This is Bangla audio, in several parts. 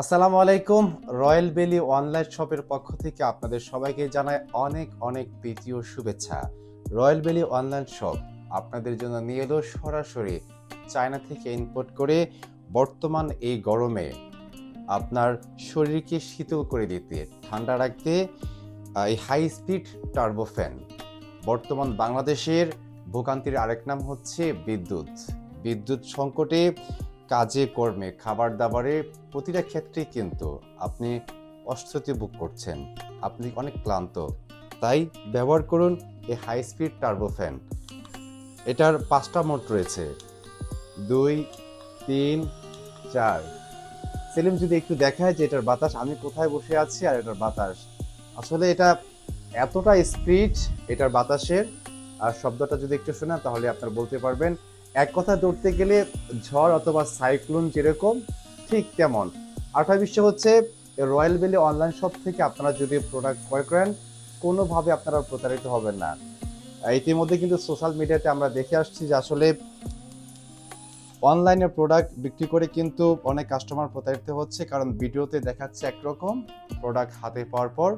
আসসালামু আলাইকুম। রয়্যাল বেলি অনলাইন শপের পক্ষ থেকে আপনাদের সবাইকে জানাই অনেক অনেক প্রীতি ও শুভেচ্ছা। রয়্যাল বেলি অনলাইন শপ আপনাদের জন্য নিয়ে এলো সরাসরি চায়না থেকে ইম্পোর্ট করে বর্তমান এই গরমে আপনার শরীরকে শীতল করে দিতে, ঠান্ডা রাখতে এই হাই স্পিড টার্বো ফ্যান। বর্তমান বাংলাদেশের ভোগান্তির আরেক নাম হচ্ছে বিদ্যুৎ। বিদ্যুৎ সংকটে কাজে কর্মে খাবার দাবারে প্রতিটা ক্ষেত্রেই কিন্তু আপনি অস্বস্তি ভোগ করছেন, আপনি অনেক ক্লান্ত, তাই ব্যবহার করুন এই হাই স্পিড টার্বো ফ্যান। এটার 5টা মোড রয়েছে, 2, 3, 4। সেলিম যদি একটু দেখায় যে এটার বাতাস, আমি কোথায় বসে আছি আর এটার বাতাস, আসলে এটা এতটা স্পিড এটার বাতাসের। আর শব্দটা যদি একটু শোনেন তাহলে আপনারা বলতে পারবেন এক কথা ধরতে গেলে ঝড় অথবা সাইক্লোন যেরকম ঠিক তেমন। আরেকটা বিষয় হচ্ছে রয়্যাল বেলি অনলাইন শপ থেকে আপনারা যদি প্রোডাক্ট ক্রয় করেন কোনোভাবে আপনারা প্রতারিত হবেন না। ইতিমধ্যে কিন্তু সোশ্যাল মিডিয়াতে আমরা দেখে আসছি যে আসলে অনলাইনে প্রোডাক্ট বিক্রি করে কিন্তু অনেক কাস্টমার প্রতারিত হচ্ছে, কারণ ভিডিওতে দেখাচ্ছে একরকম, প্রোডাক্ট হাতে পাওয়ার পর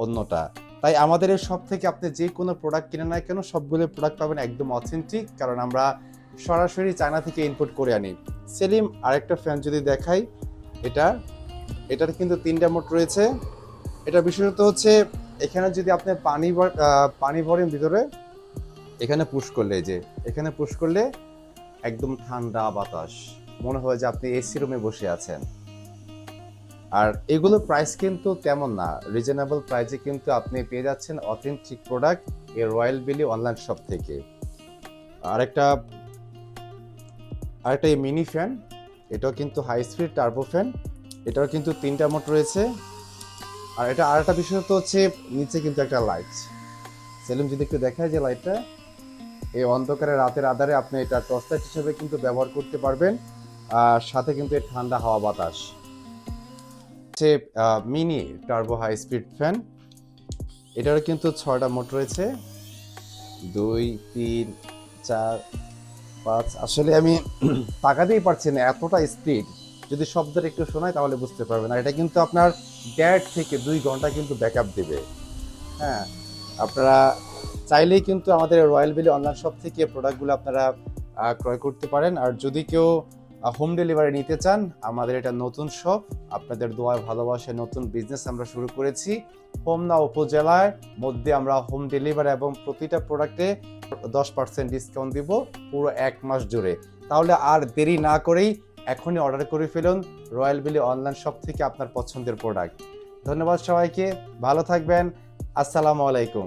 অন্যটা। তাই আমাদের এই শপ থেকে আপনি যে কোনো প্রোডাক্ট কিনেন না কেন সবগুলো প্রোডাক্ট পাবেন একদম অথেন্টিক, কারণ আমরা সরাসরি চায়না থেকে ইম্পোর্ট করে আনি। সেলিম আরেকটা ফ্যান যদি দেখাই, এটার কিন্তু 3টা মোড রয়েছে। এটা বিশেষত হচ্ছে এখানে যদি আপনি পানি ভরেন ভিতরে, এখানে পুশ করলে, যে এখানে পুশ করলে একদম ঠান্ডা বাতাস, মনে হয় যে আপনি এসি রুমে বসে আছেন। আর এগুলোর প্রাইস কিন্তু তেমন না, রিজনেবল প্রাইসে কিন্তু আপনি পেয়ে যাচ্ছেন অথেন্টিক প্রোডাক্ট এই রয়্যাল বেলি অনলাইন শপ থেকে। আরেকটা এই মিনি ফ্যান, এটাও কিন্তু হাই স্পিড টার্বো ফ্যান, এটাও কিন্তু 3টা মোড রয়েছে। আর এটা আরেকটা বিশেষত্ব হচ্ছে নিচে কিন্তু একটা লাইট। সেলিম যদি একটু দেখায় যে লাইটটা, এই অন্ধকারে রাতের আধারে আপনি এটা টর্চ লাইট হিসেবে কিন্তু ব্যবহার করতে পারবেন। আর সাথে কিন্তু এই ঠান্ডা হাওয়া বাতাস হচ্ছে mini turbo high speed fan. এটারও কিন্তু 6টা মোড রয়েছে, 2, 3, 4, 5। আসলে আমি তাকাতেই পারছি না, এতটা স্পিড। যদি শব্দটা একটু শোনায় তাহলে বুঝতে পারবেন। আর এটা কিন্তু আপনার 1.5 থেকে 2 ঘন্টা কিন্তু ব্যাকআপ দেবে। হ্যাঁ, আপনারা চাইলেই কিন্তু আমাদের রয়্যাল বেলি অনলাইন শপ থেকে প্রোডাক্টগুলো আপনারা ক্রয় করতে পারেন। আর যদি কেউ হোম ডেলিভারি নিতে চান, আমাদের এটা নতুন শপ, আপনাদের দোয়া ভালোবাসায় নতুন বিজনেস আমরা শুরু করেছি। হোমনা উপজেলার মধ্যে আমরা হোম ডেলিভারি এবং প্রতিটা প্রোডাক্টে 10% ডিসকাউন্ট দিব পুরো 1 মাস জুড়ে। তাহলে আর দেরি না করেই এখনই অর্ডার করে ফেলুন রয়্যাল বেলি অনলাইন শপ থেকে আপনার পছন্দের প্রোডাক্ট। ধন্যবাদ সবাইকে, ভালো থাকবেন। আসসালামু আলাইকুম।